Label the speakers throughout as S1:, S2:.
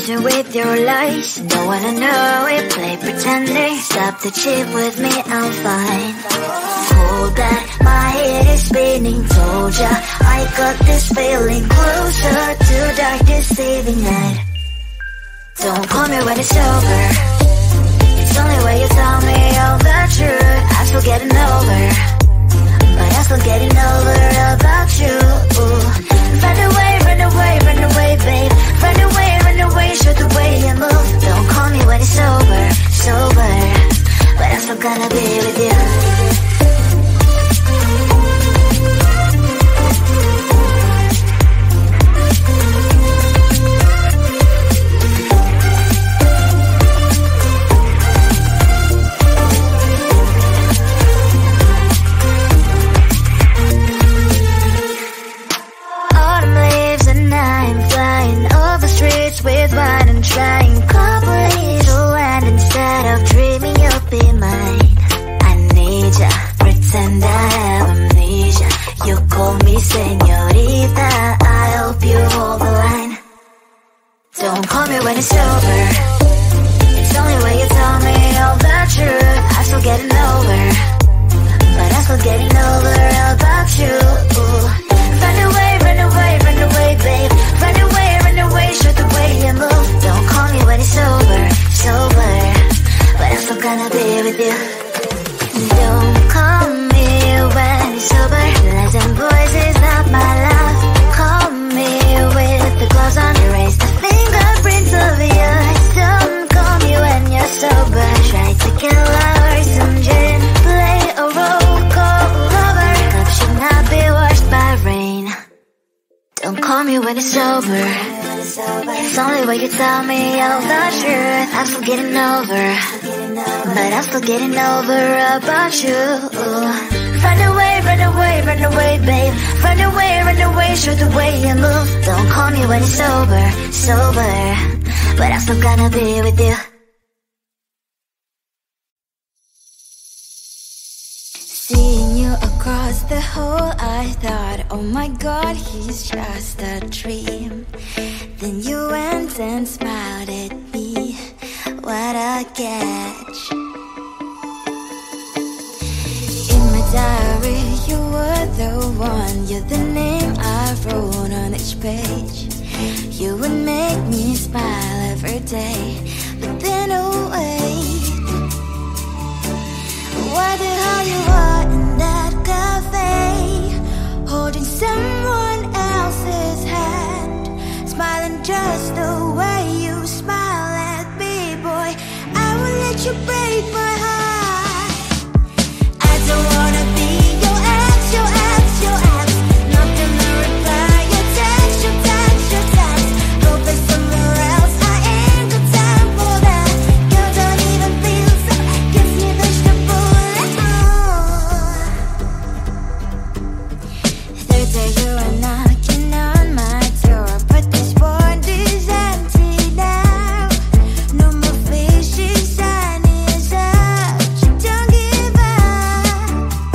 S1: Poison with your lies. Don't wanna know it, play pretending. Stop the cheat with me, I'm fine. Hold that, my head is spinning. Told ya, I got this feeling. Closer to dark deceiving night. Don't call me when it's over. It's only when you tell me all the truth. I'm still getting over, but I'm still getting over about you. Run away, run away, run away, babe. Run away, show the way you move. Don't call me when it's over, sober, but I'm still gonna be with you. With wine and trying couple little land instead of dreaming you'll be mine. I need ya, pretend I have amnesia. You call me señorita, I hope you hold the line. Don't call me when it's over. It's only when you tell me all the truth. I'm still getting over, but I'm still getting over about you. Run away, run away, run away, babe. Run away, show the way you move. Don't call me when it's over, sober, but I'm still gonna be with you. Don't call me when it's sober. Lies and boys is not my love. Call me with the gloves on. Erase the fingerprints of yours. Don't call me when you're sober. Try to kill our some gin. Play a role, call lover. Cup should not be washed by rain. Don't call me when it's over. It's only when you tell me all the truth. I'm still getting over, but I'm still getting over about you. Run away, run away, run away, babe. Run away, show the way you move. Don't call me when it's over, sober, but I'm still gonna be with you. Seeing you across the hall, I thought, oh my god, he's just a dream. Then you went and smiled at me. What a catch. In my diary, you were the one. You're the name I wrote on each page. You would make me smile every day. But then, oh wait, what the hell you are in that cafe, holding someone else's hand, smiling just the way you smile at me, boy. I will let you break my heart. I don't wanna be your ex, your ex, your ex. Not gonna reply your text, your text, your text. Go play somewhere else, I ain't got time for that. You don't even feel so, gives me vegetable. Third day you are knocking on my door, but this board is empty now. No more fishes, sun is up. You don't give up.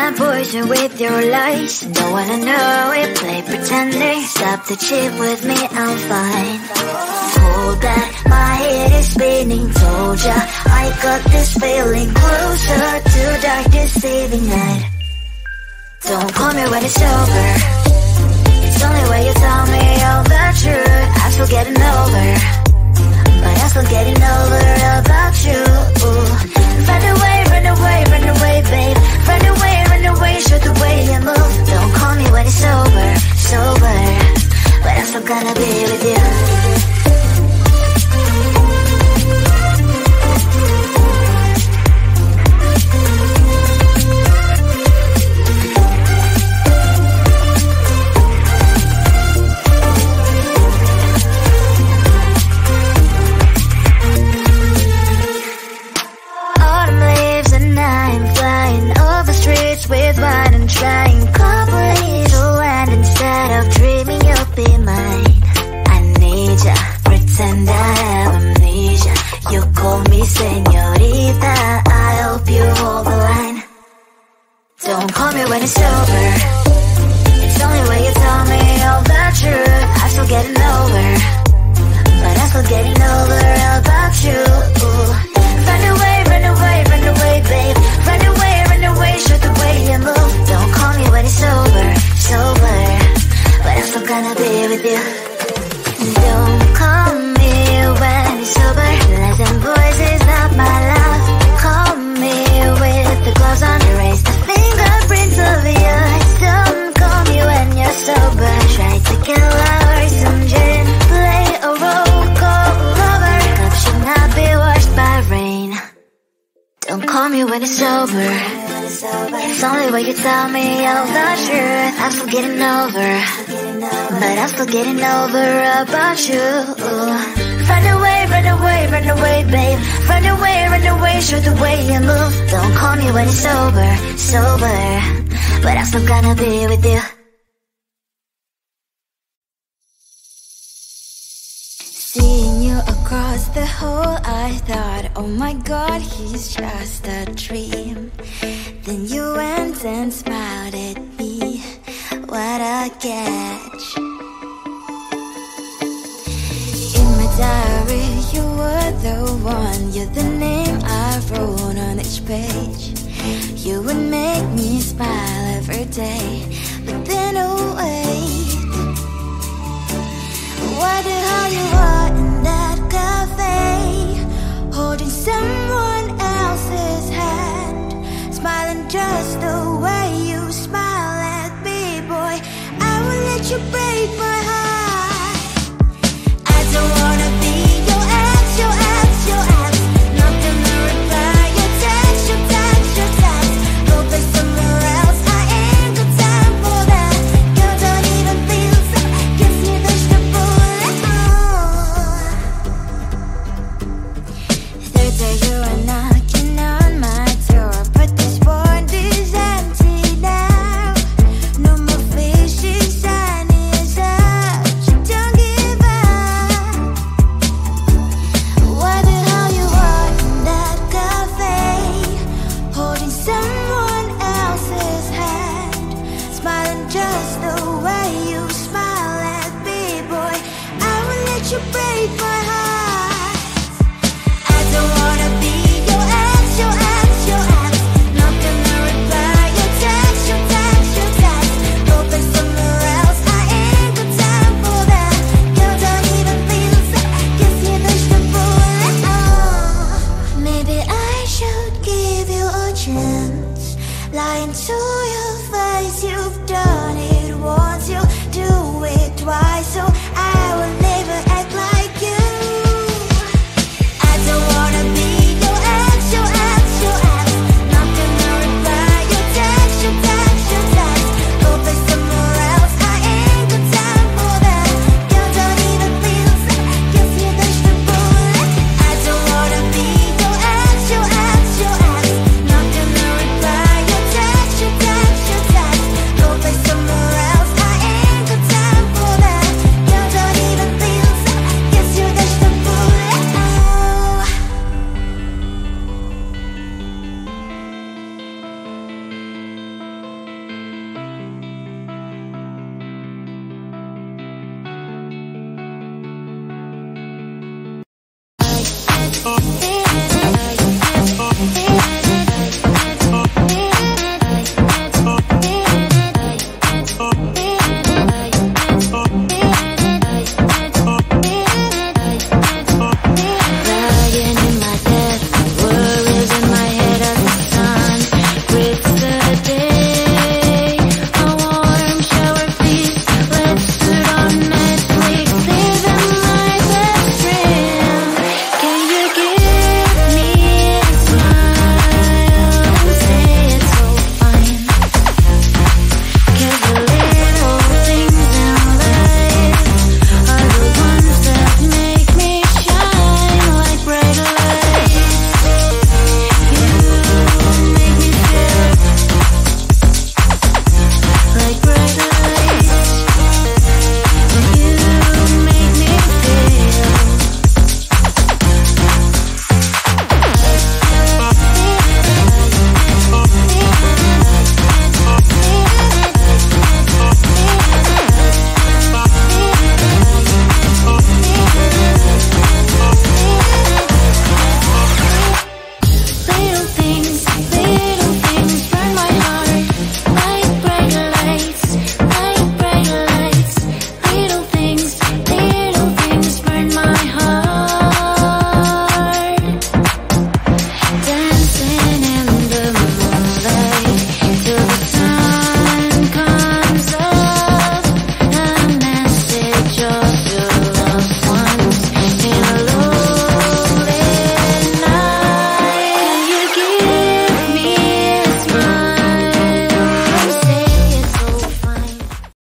S1: my poison with your lies. Don't wanna know it, play pretending. Stop the cheat with me, I'm fine. Hold that, my head is spinning. Told ya, I got this feeling. Closer to dark, deceiving night. Don't call me when it's over. It's only when you tell me all the truth. I'm still getting over, but I'm still getting over about you. Run away, run away, run away, babe. Run away, show the way you move. Don't call me when it's over, sober, but I'm still gonna be with you. With wine and trying complete land instead of dreaming you'll be mine. I need ya, pretend I have amnesia. You call me señorita, I hope you hold the line. Don't call me when it's over. It's only when you tell me all the truth. I'm still getting over, but I'm still getting over about you. Run away, run away, run away, babe. Run away, show the way you move. Don't call me when it's over, sober, but I'm still gonna be with you. Don't call me when it's over. Listen, boys is not my love. Call me with the gloves on. Erase the fingerprints of yours. Don't call me when you're sober. Try to kill hours, some gin, play a role, call lover. Cup should not be washed by rain. Don't call me when it's over. It's only when you tell me all the truth. I'm still getting over, but I'm still getting over about you. Run away, run away, run away, babe. Run away, show the way you move. Don't call me when it's over, sober, but I'm still gonna be with you. Seeing you across the hall, I thought, oh my god, he's just a dream. Then you went and smiled at me. What a catch. In my diary, you were the one. You're the name I wrote on each page. You would make me smile every day. But then, oh wait, wonder how you are in that cafe, holding someone else's hand, smiling just the way you smile at me, boy. I will let you break my heart. I don't wanna be your ex, your ex, your ex. Not gonna reply your text, your text, your text. Go play somewhere else, I ain't got time for that. Girl, don't even feel so, kiss me vegetable.